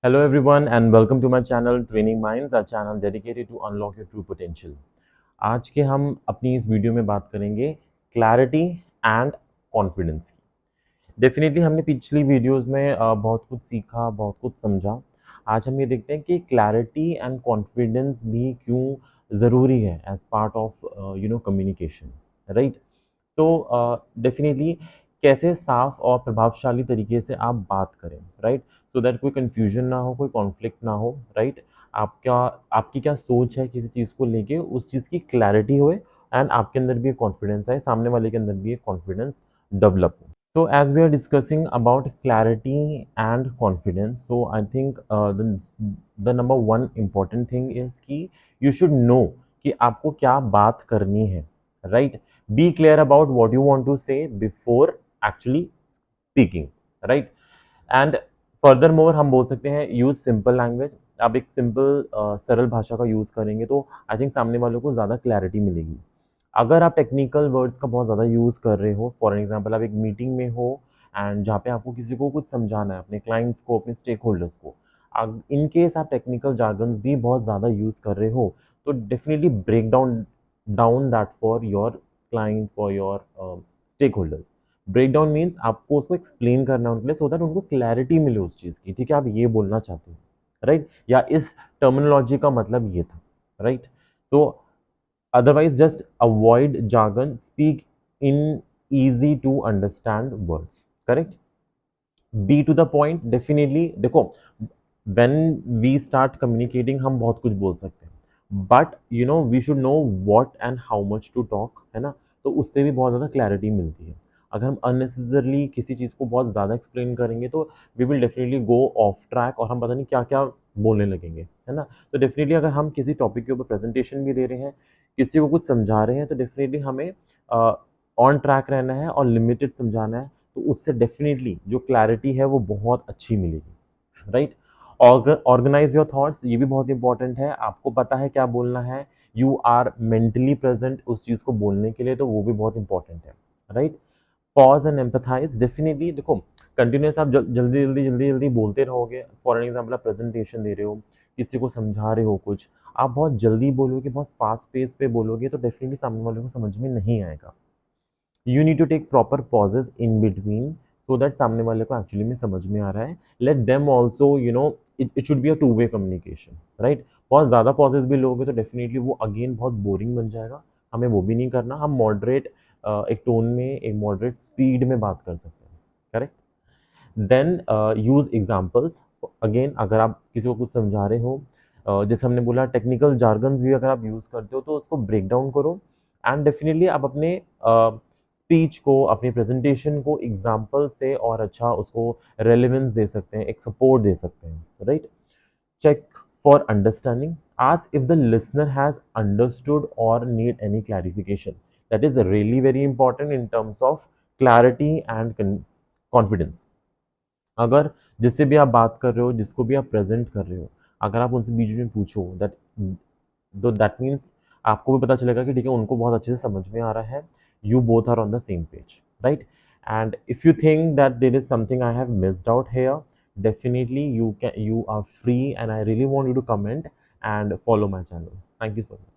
Hello everyone and welcome to my channel Training Minds, a channel dedicated to unlock your true potential. आज के हम अपनी इस video में बात करेंगे क्लैरिटी एंड कॉन्फिडेंस की। डेफिनेटली हमने पिछली वीडियोस में बहुत कुछ सीखा, बहुत कुछ समझा। आज हम ये देखते हैं कि क्लैरिटी एंड कॉन्फिडेंस भी क्यों ज़रूरी है as part of communication, right. तो डेफिनेटली कैसे साफ और प्रभावशाली तरीके से आप बात करें, राइट, सो दैट कोई कन्फ्यूजन ना हो, कोई कॉन्फ्लिक्ट ना हो, राइट। आपका आपकी क्या सोच है किसी चीज़ को लेके, उस चीज़ की क्लैरिटी होए एंड आपके अंदर भी एक कॉन्फिडेंस आए, सामने वाले के अंदर भी एक कॉन्फिडेंस डेवलप हो। So as we are discussing about clarity and confidence, so I think the number one important thing is कि you should know कि आपको क्या बात करनी है, right? Be clear about what you want to say before actually speaking, right? And further more हम बोल सकते हैं यूज़ सिंपल लैंग्वेज। आप एक सिंपल सरल भाषा का यूज़ करेंगे तो आई थिंक सामने वालों को ज़्यादा क्लैरिटी मिलेगी। अगर आप टेक्निकल वर्ड्स का बहुत ज़्यादा यूज़ कर रहे हो, फॉर एग्जांपल आप एक मीटिंग में हो एंड जहाँ पे आपको किसी को कुछ समझाना है, अपने क्लाइंट्स को, अपने स्टेक होल्डर्स को, इन केस आप टेक्निकल जार्गन्स भी बहुत ज़्यादा यूज़ कर रहे हो, तो definitely break down down that for your client, for your stakeholders. Break down means आपको उसको एक्सप्लेन करना है उनके लिए, सो दैट उनको क्लैरिटी मिले उस चीज़ की, ठीक है, आप ये बोलना चाहते हो, राइट, या इस टर्मिनोलॉजी का मतलब ये था, राइट। तो otherwise just avoid jargon, speak in easy to understand words, correct, be to the point। definitely देखो, when we start communicating हम बहुत कुछ बोल सकते हैं, but you know we should know what and how much to talk, है ना। तो उससे भी बहुत ज़्यादा क्लैरिटी मिलती है। अगर हम अननेसेसरली किसी चीज़ को बहुत ज़्यादा एक्सप्लेन करेंगे तो we will definitely go off track और हम पता नहीं क्या क्या बोलने लगेंगे, है ना। तो डेफिनेटली अगर हम किसी टॉपिक के ऊपर प्रेजेंटेशन भी दे रहे हैं, किसी को कुछ समझा रहे हैं, तो डेफिनेटली हमें ऑन ट्रैक रहना है और लिमिटेड समझाना है। तो उससे डेफिनेटली जो क्लैरिटी है वो बहुत अच्छी मिलेगी, राइट। ऑर्गेनाइज योर थॉट्स, ये भी बहुत इंपॉर्टेंट है। आपको पता है क्या बोलना है, यू आर मेंटली प्रेजेंट उस चीज़ को बोलने के लिए, तो वो भी बहुत इंपॉर्टेंट है, right. Pause and empathise, definitely देखो, कंटिन्यूस आप जल्दी जल्दी बोलते रहोगे। फॉर एग्जाम्पल आप प्रेजेंटेशन दे रहे हो, किसी को समझा रहे हो कुछ, आप बहुत जल्दी बोलोगे, बहुत फास्ट पेस पे बोलोगे, तो डेफिनेटली सामने वाले को समझ में नहीं आएगा। You need to take proper pauses in between, so that सामने वाले को एक्चुअली में समझ में आ रहा है। Let them also it should be a two way communication, right. बहुत ज़्यादा पॉजेज भी लोगे तो डेफिनेटली वो अगेन बहुत बोरिंग बन जाएगा। हमें वो भी नहीं करना। हम मॉडरेट एक टोन में, एक मॉडरेट स्पीड में बात कर सकते हैं, correct. Then use examples. Again अगर आप किसी को कुछ समझा रहे हो, जैसे हमने बोला टेक्निकल जार्गन्स भी अगर आप यूज़ करते हो तो उसको ब्रेक डाउन करो एंड डेफिनेटली आप अपने स्पीच को, अपनी प्रेजेंटेशन को एग्जाम्पल से और अच्छा उसको रेलेवेंस दे सकते हैं, एक सपोर्ट दे सकते हैं, right. Check for understanding, ask if the listener has understood or need any clarification, that is really very important in terms of clarity and confidence। अगर जिससे भी आप बात कर रहे हो, जिसको भी आप प्रेजेंट कर रहे हो, अगर आप उनसे बीच में पूछो दैट मीन्स आपको भी पता चलेगा कि ठीक है, उनको बहुत अच्छे से समझ में आ रहा है। You both are on the same page, right. And if you think that there is something I have missed out here, definitely you are free and I really want you to comment and follow my channel. Thank you so much.